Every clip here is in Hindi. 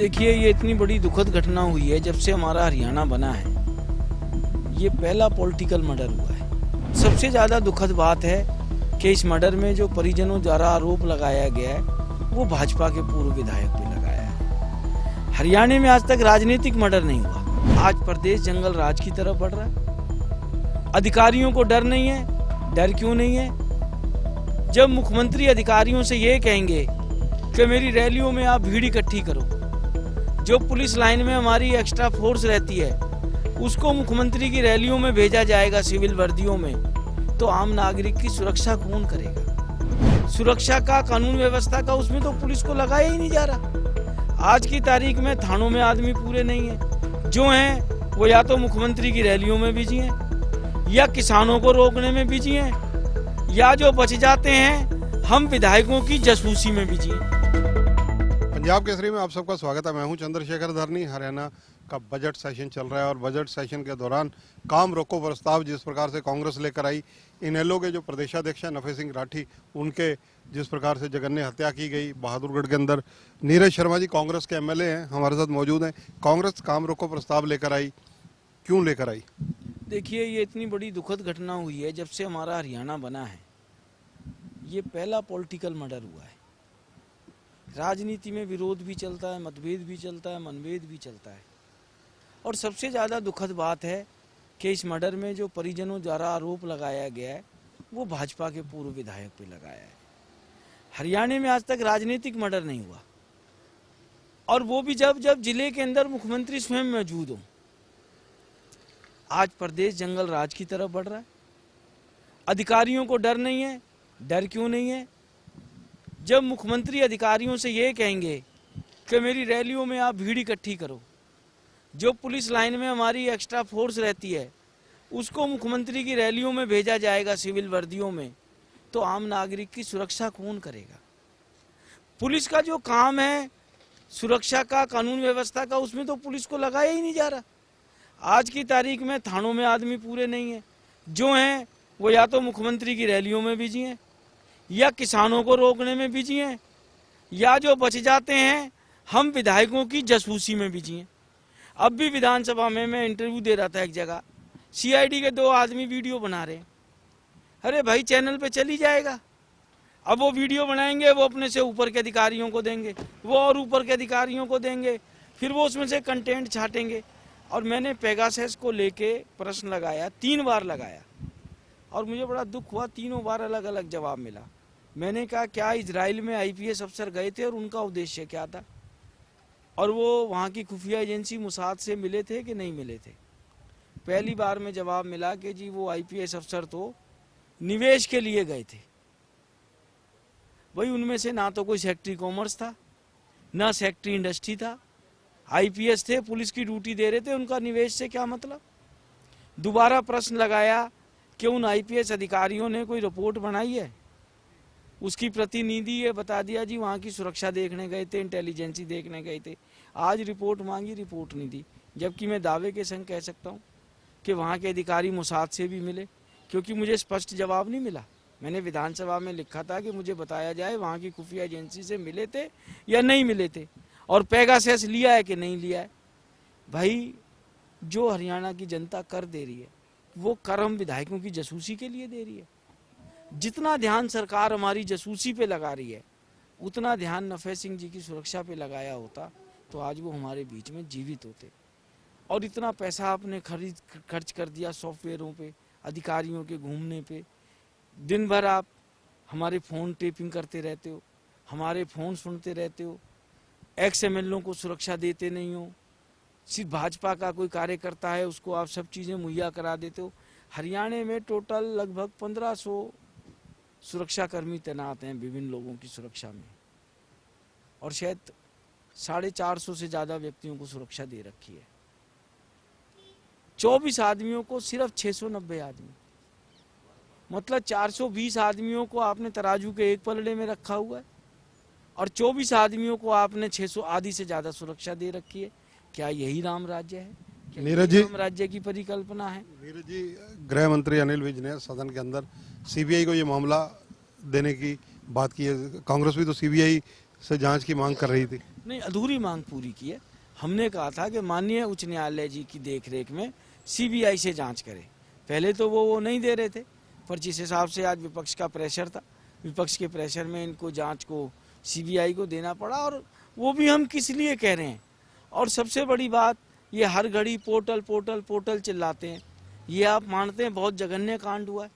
देखिए, ये इतनी बड़ी दुखद घटना हुई है जब से हमारा हरियाणा बना है। ये पहला पॉलिटिकल मर्डर हुआ है। सबसे ज्यादा दुखद बात है कि इस मर्डर में जो परिजनों द्वारा आरोप लगाया गया है वो भाजपा के पूर्व विधायक पे लगाया है। हरियाणा में आज तक राजनीतिक मर्डर नहीं हुआ। आज प्रदेश जंगल राज की तरफ बढ़ रहा है। अधिकारियों को डर नहीं है। डर क्यों नहीं है? जब मुख्यमंत्री अधिकारियों से ये कहेंगे कि मेरी रैलियों में आप भीड़ इकट्ठी करो, जो पुलिस लाइन में हमारी एक्स्ट्रा फोर्स रहती है उसको मुख्यमंत्री की रैलियों में भेजा जाएगा सिविल वर्दियों में, तो आम नागरिक की सुरक्षा कौन करेगा? सुरक्षा का, कानून व्यवस्था का, उसमें तो पुलिस को लगाया ही नहीं जा रहा। आज की तारीख में थानों में आदमी पूरे नहीं है। जो हैं वो या तो मुख्यमंत्री की रैलियों में बिजी हैं, या किसानों को रोकने में बिजी हैं, या जो बच जाते हैं हम विधायकों की जासूसी में बिजी हैं। पंजाब केसरी में आप सबका स्वागत है। मैं हूं चंद्रशेखर धरनी। हरियाणा का बजट सेशन चल रहा है और बजट सेशन के दौरान काम रोको प्रस्ताव जिस प्रकार से कांग्रेस लेकर आई, इनेलो के जो प्रदेशाध्यक्ष हैं नफे सिंह राठी, उनके जिस प्रकार से जघन्य हत्या की गई बहादुरगढ़ के अंदर। नीरज शर्मा जी कांग्रेस के एमएलए हैं, हमारे साथ मौजूद हैं। कांग्रेस काम रोको प्रस्ताव लेकर आई, क्यों लेकर आई? देखिए, ये इतनी बड़ी दुखद घटना हुई है जब से हमारा हरियाणा बना है। ये पहला पॉलिटिकल मर्डर हुआ है। राजनीति में विरोध भी चलता है, मतभेद भी चलता है, मनभेद भी चलता है, और सबसे ज़्यादा दुखद बात है कि इस मर्डर में जो परिजनों द्वारा आरोप लगाया गया है वो भाजपा के पूर्व विधायक पे लगाया है। हरियाणा में आज तक राजनीतिक मर्डर नहीं हुआ, और वो भी जब जब जिले के अंदर मुख्यमंत्री स्वयं मौजूद हो। आज प्रदेश जंगल राज की तरफ बढ़ रहा है। अधिकारियों को डर नहीं है। डर क्यों नहीं है? जब मुख्यमंत्री अधिकारियों से ये कहेंगे कि मेरी रैलियों में आप भीड़ इकट्ठी करो, जो पुलिस लाइन में हमारी एक्स्ट्रा फोर्स रहती है उसको मुख्यमंत्री की रैलियों में भेजा जाएगा सिविल वर्दियों में, तो आम नागरिक की सुरक्षा कौन करेगा? पुलिस का जो काम है सुरक्षा का, कानून व्यवस्था का, उसमें तो पुलिस को लगाया ही नहीं जा रहा। आज की तारीख में थानों में आदमी पूरे नहीं है। जो हैं वो या तो मुख्यमंत्री की रैलियों में बिजी हैं, या किसानों को रोकने में बिजी हैं, या जो बच जाते हैं हम विधायकों की जासूसी में बिजी हैं। अब भी विधानसभा में मैं इंटरव्यू दे रहा था एक जगह, सीआईडी के 2 आदमी वीडियो बना रहे हैं। अरे भाई, चैनल पे चली जाएगा। अब वो वीडियो बनाएंगे, वो अपने से ऊपर के अधिकारियों को देंगे, वो और ऊपर के अधिकारियों को देंगे, फिर वो उसमें से कंटेंट छाटेंगे। और मैंने पेगासस को लेके प्रश्न लगाया, 3 बार लगाया, और मुझे बड़ा दुख हुआ, तीनों बार अलग अलग जवाब मिला। मैंने कहा, क्या इजराइल में आईपीएस अफसर गए थे और उनका उद्देश्य क्या था, और वो वहाँ की खुफिया एजेंसी मुसाद से मिले थे कि नहीं मिले थे? पहली बार में जवाब मिला कि जी वो आईपीएस अफसर तो निवेश के लिए गए थे। भाई, उनमें से ना तो कोई सेक्रेटरी कॉमर्स था, ना सेक्रेटरी इंडस्ट्री था। आईपीएस थे, पुलिस की ड्यूटी दे रहे थे, उनका निवेश से क्या मतलब? दोबारा प्रश्न लगाया कि उन आईपीएस अधिकारियों ने कोई रिपोर्ट बनाई है? उसकी प्रतिनिधि ये बता दिया जी वहाँ की सुरक्षा देखने गए थे, इंटेलिजेंसी देखने गए थे। आज रिपोर्ट मांगी, रिपोर्ट नहीं दी, जबकि मैं दावे के संग कह सकता हूँ कि वहाँ के अधिकारी मुसाद से भी मिले, क्योंकि मुझे स्पष्ट जवाब नहीं मिला। मैंने विधानसभा में लिखा था कि मुझे बताया जाए वहाँ की खुफिया एजेंसी से मिले थे या नहीं मिले थे, और पेगासस लिया है कि नहीं लिया है। भाई, जो हरियाणा की जनता कर दे रही है वो कर हम विधायकों की जासूसी के लिए दे रही है। जितना ध्यान सरकार हमारी जासूसी पे लगा रही है उतना ध्यान नफे सिंह जी की सुरक्षा पे लगाया होता तो आज वो हमारे बीच में जीवित होते। और इतना पैसा आपने खर्च कर दिया सॉफ्टवेयरों पे, अधिकारियों के घूमने पे। दिन भर आप हमारे फ़ोन टेपिंग करते रहते हो, हमारे फ़ोन सुनते रहते हो, एक्स एमएलओ को सुरक्षा देते नहीं हो। सिर्फ भाजपा का कोई कार्यकर्ता है उसको आप सब चीज़ें मुहैया करा देते हो। हरियाणा में टोटल लगभग 1500 सुरक्षाकर्मी तैनात हैं विभिन्न लोगों की सुरक्षा में, और शायद 450 से ज़्यादा व्यक्तियों को सुरक्षा दे रखी है। 24 आदमियों को सिर्फ 690 आदमी, मतलब 420 आदमियों को आपने तराजू के एक पलड़े में रखा हुआ है, और 24 आदमियों को आपने 600 आदि से ज़्यादा सुरक्षा दे रखी है। क्या यही राम राज्य है? नीरज जी, राम राज्य की परिकल्पना है? नीरज जी, गृह मंत्री अनिल विज ने सदन के अंदर सीबीआई को ये मामला देने की बात की है। कांग्रेस भी तो सीबीआई से जांच की मांग कर रही थी। नहीं, अधूरी मांग पूरी की है। हमने कहा था कि माननीय उच्च न्यायालय जी की देखरेख में सीबीआई से जांच करें। पहले तो वो नहीं दे रहे थे, पर जिस हिसाब से आज विपक्ष का प्रेशर था, विपक्ष के प्रेशर में इनको जांच को सीबीआई को देना पड़ा। और वो भी हम किस लिए कह रहे हैं। और सबसे बड़ी बात, ये हर घड़ी पोर्टल पोर्टल पोर्टल चिल्लाते हैं। ये आप मानते हैं बहुत जघन्य कांड हुआ है।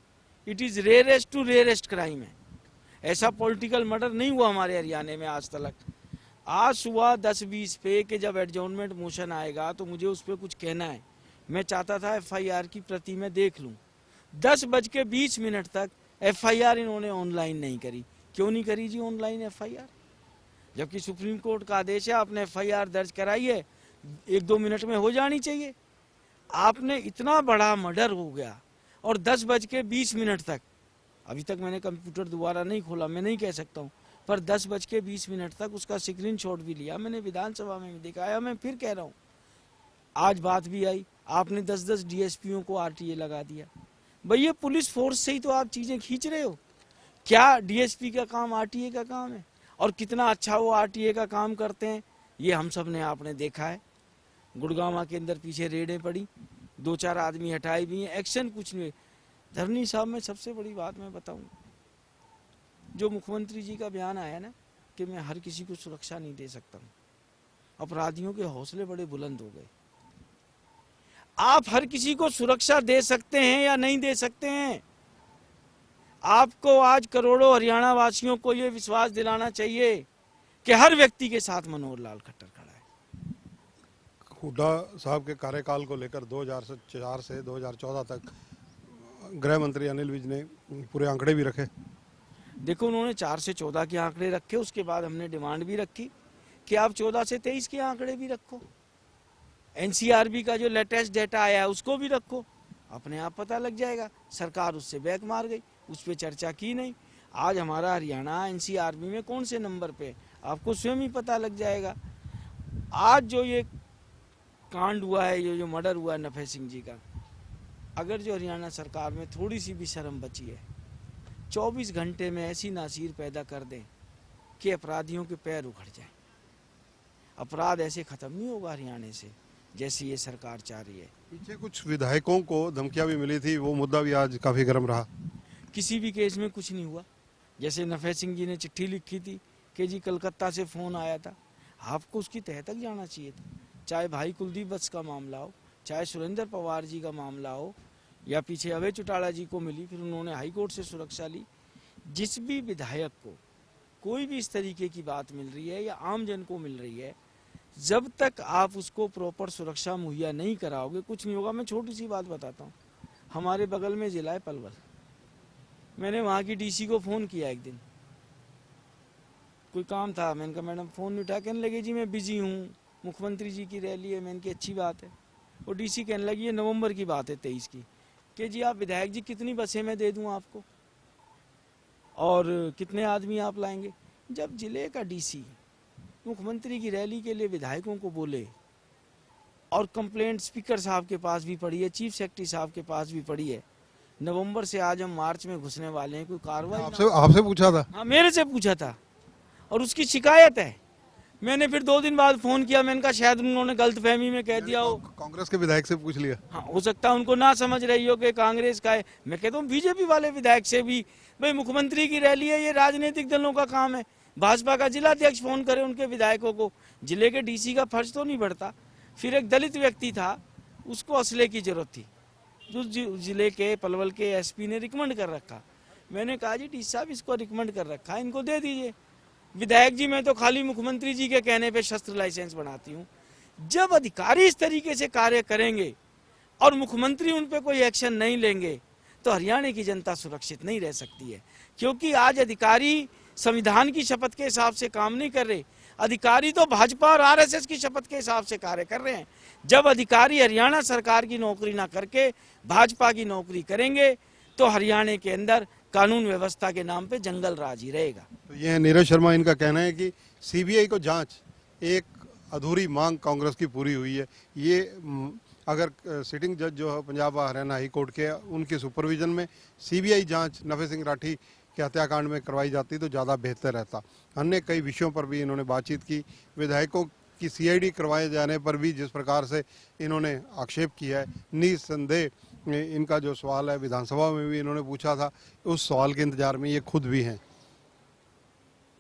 It is rarest to rarest crime है। ऐसा पॉलिटिकल मर्डर नहीं हुआ हमारे हरियाणा में आज तक। आज सुबह 10:20 पे कि जब एडजॉर्नमेंट मोशन आएगा तो मुझे उस पर कुछ कहना है। मैं चाहता था एफआईआर की प्रति मैं देख लूं। 10:20 तक एफआईआर इन्होंने ऑनलाइन नहीं करी। क्यों नहीं करी जी ऑनलाइन एफआईआर? जबकि सुप्रीम कोर्ट का आदेश है, आपने एफआईआर दर्ज कराई है, 1-2 मिनट में हो जानी चाहिए। आपने इतना बड़ा मर्डर हो गया और 10:20 तक, अभी तक मैंने कंप्यूटर दोबारा नहीं खोला, मैं नहीं कह सकता हूँ, पर 10:20 तक उसका स्क्रीनशॉट भी लिया मैंने, विधानसभा में भी दिखाया। मैं फिर कह रहा हूँ, आज बात भी आई, आपने 10-10 डीएसपीओ को आरटीए लगा दिया। भैया पुलिस फोर्स से ही तो आप चीजें खींच रहे हो। क्या डीएसपी का काम आरटीए का काम है? और कितना अच्छा वो आरटीए का काम करते हैं ये हम सब ने आपने देखा है। गुड़गांव के अंदर पीछे रेडें पड़ी, 2-4 आदमी हटाए भी हैं, एक्शन कुछ नहीं। धरनी साहब में सबसे बड़ी बात मैं बताऊं, जो मुख्यमंत्री जी का बयान आया ना कि मैं हर किसी को सुरक्षा नहीं दे सकता हूं, अपराधियों के हौसले बड़े बुलंद हो गए। आप हर किसी को सुरक्षा दे सकते हैं या नहीं दे सकते हैं? आपको आज करोड़ों हरियाणा वासियों को यह विश्वास दिलाना चाहिए कि हर व्यक्ति के साथ मनोहर लाल खट्टर खड़ा है। हुड्डा साहब के कार्यकाल को लेकर 2004 से 2014 तक गृह मंत्री अनिल विज ने पूरे आंकड़े भी रखे। देखो, उन्होंने 4 से 14 के आंकड़े रखे, उसके बाद हमने डिमांड भी रखी कि आप 14 से 23 के आंकड़े भी रखो। एनसीआरबी का जो लेटेस्ट डेटा आया है उसको भी रखो, अपने आप पता लग जाएगा। सरकार उससे बैक मार गई, उस पर चर्चा की नहीं। आज हमारा हरियाणा एनसीआरबी में कौन से नंबर पे, आपको स्वयं ही पता लग जाएगा। आज जो ये कांड हुआ है, ये जो मर्डर हुआ है नफे सिंह जी का, अगर जो हरियाणा सरकार में थोड़ी सी भी शर्म बची है, 24 घंटे में ऐसी नासीर पैदा कर दें कि अपराधियों के पैर उखड़ जाएं। अपराध ऐसे खत्म नहीं होगा हरियाणा से जैसी ये सरकार चाह रही है। पीछे कुछ विधायकों को धमकियां भी मिली थी, वो मुद्दा भी आज काफी गर्म रहा। किसी भी केस में कुछ नहीं हुआ। जैसे नफे सिंह जी ने चिट्ठी लिखी थी कि जी कलकत्ता से फोन आया था, आपको उसकी तह तक जाना चाहिए था। चाहे भाई कुलदीप वत्स का मामला हो, चाहे सुरेंद्र पवार जी का मामला हो, या पीछे अभय चौटाला जी को मिली, फिर उन्होंने हाई कोर्ट से सुरक्षा ली। जिस भी विधायक को कोई भी इस तरीके की बात मिल रही है या आम जन को मिल रही है, जब तक आप उसको प्रॉपर सुरक्षा मुहैया नहीं कराओगे कुछ नहीं होगा। मैं छोटी सी बात बताता हूँ, हमारे बगल में जिला है पलवल, मैंने वहाँ की डीसी को फ़ोन किया एक दिन, कोई काम था, मैंने कहा मैडम फ़ोन नहीं उठा, कहने लगे जी मैं बिजी हूँ, मुख्यमंत्री जी की रैली है। मैंने की अच्छी बात है। वो डीसी कहने लगी ये नवंबर की बात है 23 की, कि जी आप विधायक जी कितनी बसें मैं दे दूँ आपको और कितने आदमी आप लाएंगे। जब जिले का डीसी मुख्यमंत्री की रैली के लिए विधायकों को बोले और कंप्लेंट स्पीकर साहब के पास भी पड़ी है, चीफ सेक्रेटरी साहब के पास भी पड़ी है, नवंबर से आज हम मार्च में घुसने वाले हैं, कोई कार्रवाई आपसे पूछा था? हाँ, मेरे से पूछा था और उसकी शिकायत है। मैंने फिर 2 दिन बाद फोन किया, मैंने कहा शायद उन्होंने गलतफहमी में कह दिया हो। कांग्रेस के विधायक से पूछ लिया? हाँ, हो सकता है उनको ना समझ रही हो कि कांग्रेस का है। मैं कहता हूँ बीजेपी वाले विधायक से भी, भाई मुख्यमंत्री की रैली है, ये राजनीतिक दलों का काम है। भाजपा का जिलाध्यक्ष फोन करे उनके विधायकों को, जिले के डीसी का फर्ज तो नहीं बढ़ता। फिर एक दलित व्यक्ति था, उसको असले की जरूरत थी, जो जिले के पलवल के एसपी ने रिकमेंड कर रखा। मैंने कहा जी डीसी साहब इसको रिकमेंड कर रखा है, इनको दे दीजिए। विधायक जी मैं तो खाली मुख्यमंत्री जी के कहने पे शस्त्र लाइसेंस बनाती हूँ। जब अधिकारी इस तरीके से कार्य करेंगे और मुख्यमंत्री उन पे कोई एक्शन नहीं लेंगे तो हरियाणा की जनता सुरक्षित नहीं रह सकती है। क्योंकि आज अधिकारी संविधान की शपथ के हिसाब से काम नहीं कर रहे, अधिकारी तो भाजपा और आरएसएस की शपथ के हिसाब से कार्य कर रहे हैं। जब अधिकारी हरियाणा सरकार की नौकरी ना करके भाजपा की नौकरी करेंगे तो हरियाणा के अंदर कानून व्यवस्था के नाम पे जंगल राज ही रहेगा। तो ये नीरज शर्मा, इनका कहना है कि सीबीआई को जांच एक अधूरी मांग कांग्रेस की पूरी हुई है। ये अगर सिटिंग जज जो है पंजाब हरियाणा हाई कोर्ट के, उनके सुपरविजन में सीबीआई जांच नफे सिंह राठी कि हत्याकांड में करवाई जाती तो ज़्यादा बेहतर रहता। अन्य कई विषयों पर भी इन्होंने बातचीत की। विधायकों की सीआईडी करवाए जाने पर भी जिस प्रकार से इन्होंने आक्षेप किया है, निस्संदेह इनका जो सवाल है विधानसभा में भी इन्होंने पूछा था, उस सवाल के इंतजार में ये खुद भी हैं।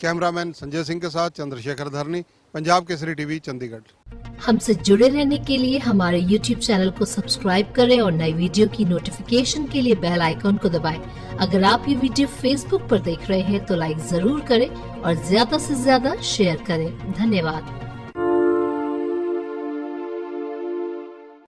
कैमरामैन संजय सिंह के साथ चंद्रशेखर धरनी, पंजाब केसरी टीवी, चंडीगढ़। हमसे जुड़े रहने के लिए हमारे YouTube चैनल को सब्सक्राइब करें और नई वीडियो की नोटिफिकेशन के लिए बेल आइकॉन को दबाएं। अगर आप ये वीडियो Facebook पर देख रहे हैं तो लाइक जरूर करें और ज्यादा से ज्यादा शेयर करें। धन्यवाद।